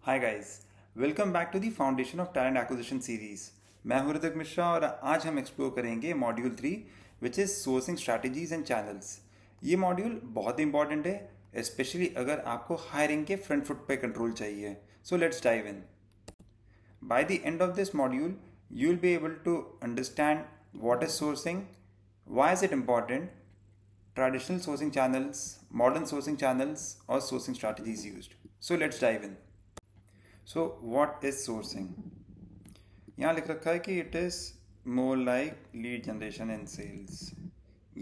Hi guys, welcome back to the foundation of talent acquisition series. मैं हूं ऋतिक मिश्रा और आज हम एक्सप्लोर करेंगे module 3 which is sourcing strategies and channels. ये मॉड्यूल बहुत इंपॉर्टेंट है, स्पेशली अगर आपको हायरिंग के फ्रंट फुट पे कंट्रोल चाहिए। So let's dive in. By the end of this module, you'll be able to understand what is sourcing, why is it important, traditional sourcing channels, modern sourcing channels, or sourcing strategies used. So let's dive in. So what is sourcing? यहाँ लिख रखा है कि it is more like lead generation and sales.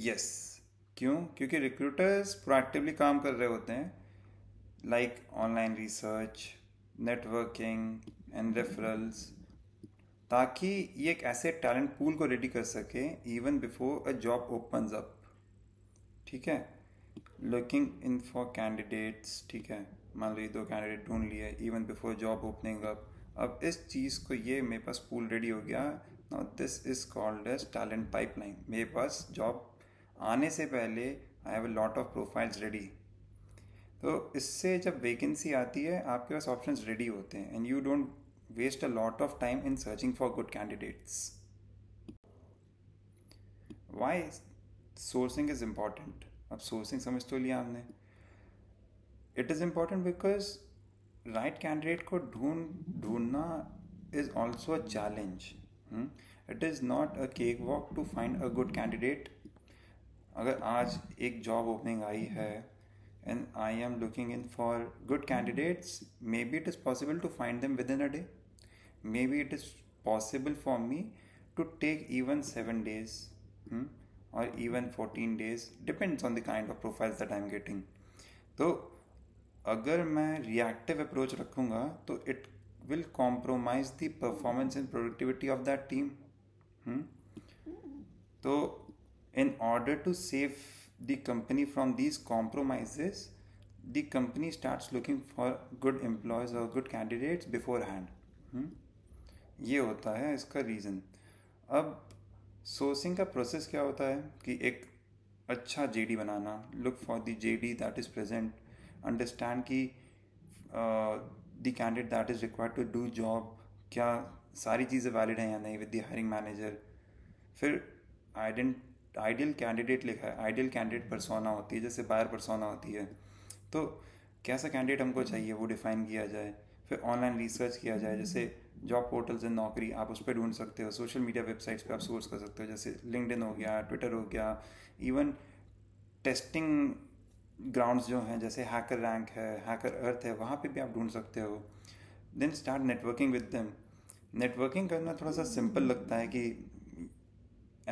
Yes. क्यों? क्योंकि recruiters proactively काम कर रहे होते हैं, like online research, networking and referrals, ताकि ये एक ऐसे टैलेंट पूल को रेडी कर सके even before a job opens up. ठीक है, लुकिंग इन फॉर कैंडिडेट्स। ठीक है, मान लो ये 2 कैंडिडेट ढूंढ लिए even before job opening up. अब इस चीज़ को, ये मेरे पास पूल रेडी हो गया। Now this is called as talent pipeline. मेरे पास जॉब आने से पहले I have a lot of profiles ready. तो इससे जब वैकेंसी आती है आपके पास ऑप्शंस रेडी होते हैं and you don't waste a lot of time in searching for good candidates. Why sourcing is important? अब सोर्सिंग समझ तो लिया हमने। It is important because right candidate को ढूंढना is also a challenge. It is not a cake walk to find a good candidate. अगर आज एक जॉब ओपनिंग आई है and I am looking in for good candidates, maybe it is possible to find them within a day. Maybe it is possible for me to take even 7 days, or even 14 days, depends on the kind of profiles that I am getting. तो अगर मैं reactive approach रखूँगा तो it will compromise the performance and productivity of that team. तो in order to save the company from these compromises, the company starts looking for good employees or good candidates beforehand. ये होता है इसका reason. अब sourcing का process क्या होता है कि एक अच्छा जेडी बनाना, look for the JD that is present, understand कि the candidate that is required to do job, क्या सारी चीज़ें वैलिड हैं या नहीं विद द हायरिंग मैनेजर। फिर आइडियल कैंडिडेट लिखा है, आइडियल कैंडिडेट परसोना होती है, जैसे बायर परसोना होती है। तो कैसा कैंडिडेट हमको चाहिए वो डिफाइन किया जाए। फिर ऑनलाइन रिसर्च किया जाए, जैसे जॉब पोर्टल्स एंड नौकरी आप उस पर ढूंढ सकते हो, सोशल मीडिया वेबसाइट्स पे आप सोर्स कर सकते हो, जैसे लिंक्डइन हो गया, ट्विटर हो गया, इवन टेस्टिंग ग्राउंड्स जो हैं जैसे हैकर रैंक है, हैकर अर्थ है, वहाँ पे भी आप ढूंढ सकते हो। Then start networking with them. Networking करना थोड़ा सा सिंपल लगता है कि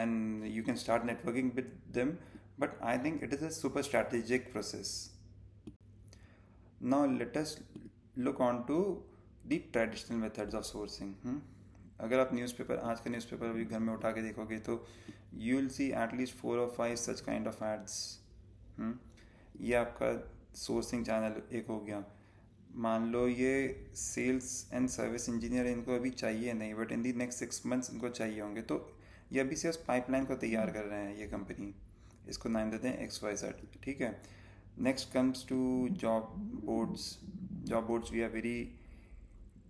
and you can start networking with them, but I think it is a super strategic process. Now let us look on to the traditional methods of sourcing. अगर आप newspaper, आज का न्यूज़पेपर अभी घर में उठा के देखोगे तो you will see at least 4 or 5 such kind of ads. ये आपका सोर्सिंग चैनल एक हो गया। मान लो ये सेल्स एंड सर्विस इंजीनियर, इनको अभी चाहिए नहीं, but in the next 6 months इनको चाहिए होंगे, तो ये अभी से उस पाइपलाइन को तैयार कर रहे हैं ये कंपनी। इसको नाम देते हैं XYZ। ठीक है, next comes to job boards. Job boards we are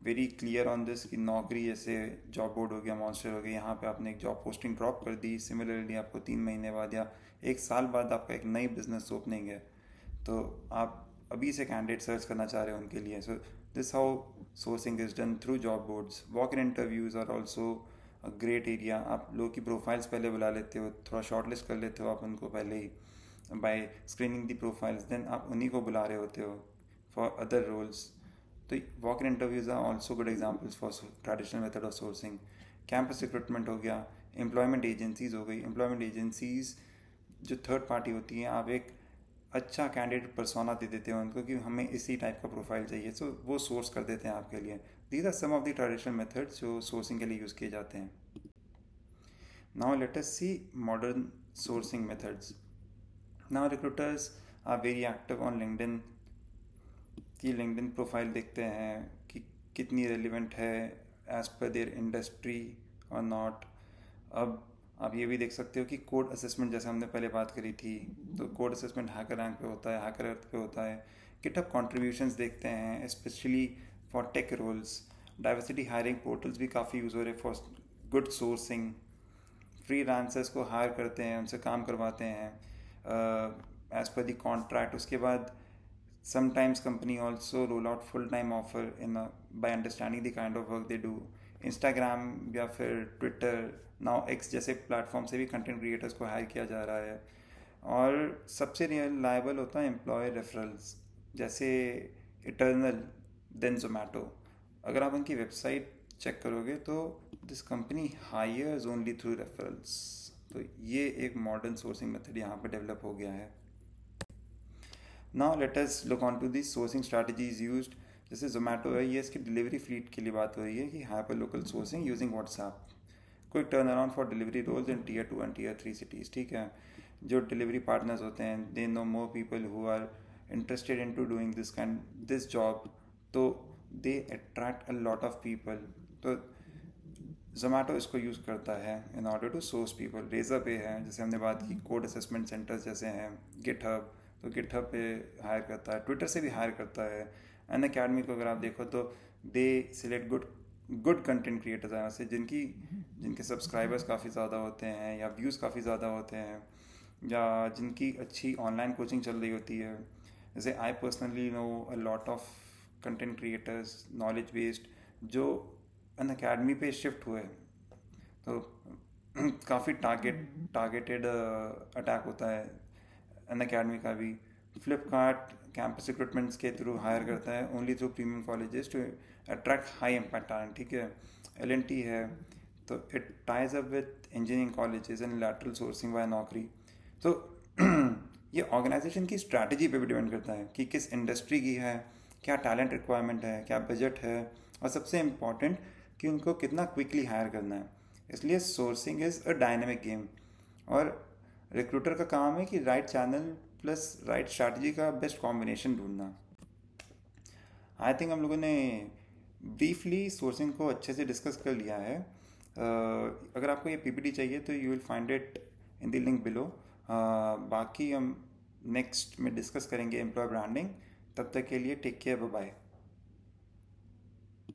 very clear on this कि नौकरी जैसे जॉब बोर्ड हो गया, मॉन्स्टर हो गया, यहाँ पे आपने एक जॉब पोस्टिंग ड्रॉप कर दी, सिमिलरली आपको 3 महीने बाद या 1 साल बाद आपका एक नई बिजनेस ओपनिंग है, तो आप अभी से कैंडिडेट सर्च करना चाह रहे हो उनके लिए। So this how sourcing is done through job boards. Walk in interviews are also a great area. आप लोगों की प्रोफाइल्स पहले बुला लेते हो, थोड़ा शॉर्टलिस्ट कर लेते हो आप उनको पहले ही by screening the profiles, then आप उन्हीं को बुला रहे होते हो फॉर अदर रोल्स। तो walk in interviews are also good examples for traditional method of sourcing. Campus recruitment हो गया, एम्प्लॉयमेंट एजेंसीज हो गई। एम्प्लॉयमेंट एजेंसीज जो थर्ड पार्टी होती हैं, आप एक अच्छा कैंडिडेट परसोना दे देते हो उनको कि हमें इसी टाइप का प्रोफाइल चाहिए, सो वो सोर्स कर देते हैं आपके लिए। These are some of the traditional methods जो सोर्सिंग के लिए यूज़ किए जाते हैं। Now let us see modern sourcing methods. Now recruiters are very active on LinkedIn. की लिंक्डइन प्रोफाइल देखते हैं कि कितनी रेलिवेंट है एज पर देयर इंडस्ट्री और नॉट। अब आप ये भी देख सकते हो कि कोड असेसमेंट, जैसे हमने पहले बात करी थी, तो कोड असेसमेंट हैकर रैंक पे होता है, हैकर अर्थ पे होता है। गिटहब कंट्रीब्यूशंस देखते हैं, specially for tech roles. Diversity hiring portals भी काफ़ी यूज़ हो रहे फॉर गुड सोर्सिंग। फ्रीलांसर्स को हायर करते हैं, उनसे काम करवाते हैं एज पर द कॉन्ट्रैक्ट। उसके बाद sometimes company also roll out full time offer in by understanding the kind of work they do. Instagram या फिर ट्विटर, नाउ एक्स जैसे प्लेटफॉर्म से भी कंटेंट क्रिएटर्स को हायर किया जा रहा है। और सबसे रिलायबल होता है एम्प्लॉय रेफरल्स, जैसे इटर्नल, देन जोमेटो। अगर आप उनकी वेबसाइट चेक करोगे तो this company hires only through referrals. तो ये एक मॉडर्न सोर्सिंग मेथड यहाँ पे डेवलप हो गया है। Now let us look on to the sourcing strategies used. जैसे जोमेटो है, ये इसकी डिलीवरी फ्लीट के लिए बात हो रही है कि hyper local sourcing using WhatsApp, quick turn around for delivery roles in tier 2 and tier 3 cities. ठीक है, जो डिलीवरी पार्टनर्स होते हैं they know more people who are interested in to doing this job, तो they attract a lot of people. तो Zomato इसको use करता है in order to source people. Razorpay है, जैसे हमने बात की, कोड असेसमेंट सेंटर्स जैसे हैं, गिटहब, तो गिटहब पे हायर करता है, ट्विटर से भी हायर करता है। अन अकेडमी को अगर आप देखो तो दे सिलेक्ट गुड कंटेंट क्रिएटर्स हैं से जिनके सब्सक्राइबर्स काफ़ी ज़्यादा होते हैं या व्यूज़ काफ़ी ज़्यादा होते हैं या जिनकी अच्छी ऑनलाइन कोचिंग चल रही होती है। जैसे I personally know a lot of content creators knowledge based जो अन अकेडमी पे शिफ्ट हुए। तो काफ़ी टारगेटेड अटैक होता है अन अकेडमी का भी। फ्लिपकार्ट कैंपस रिक्रूटमेंट्स के थ्रू हायर करता है only through premium colleges to attract high impact talent. ठीक है, एल&टी है, तो it ties up with engineering colleges and lateral sourcing by Naukri. तो ये ऑर्गेनाइजेशन की स्ट्रैटेजी पे भी डिपेंड करता है कि किस इंडस्ट्री की है, क्या टैलेंट रिक्वायरमेंट है, क्या बजट है, और सबसे इम्पॉर्टेंट कि उनको कितना क्विकली हायर करना है। इसलिए sourcing is a dynamic game, और रिक्रूटर का काम है कि right channel plus right strategy का बेस्ट कॉम्बिनेशन ढूंढना। आई थिंक हम लोगों ने ब्रीफली सोर्सिंग को अच्छे से डिस्कस कर लिया है। अगर आपको ये पीपीटी चाहिए तो you will find it in the link below. बाकी हम नेक्स्ट में डिस्कस करेंगे एम्प्लॉय ब्रांडिंग। तब तक के लिए टेक केयर, बाय बाय।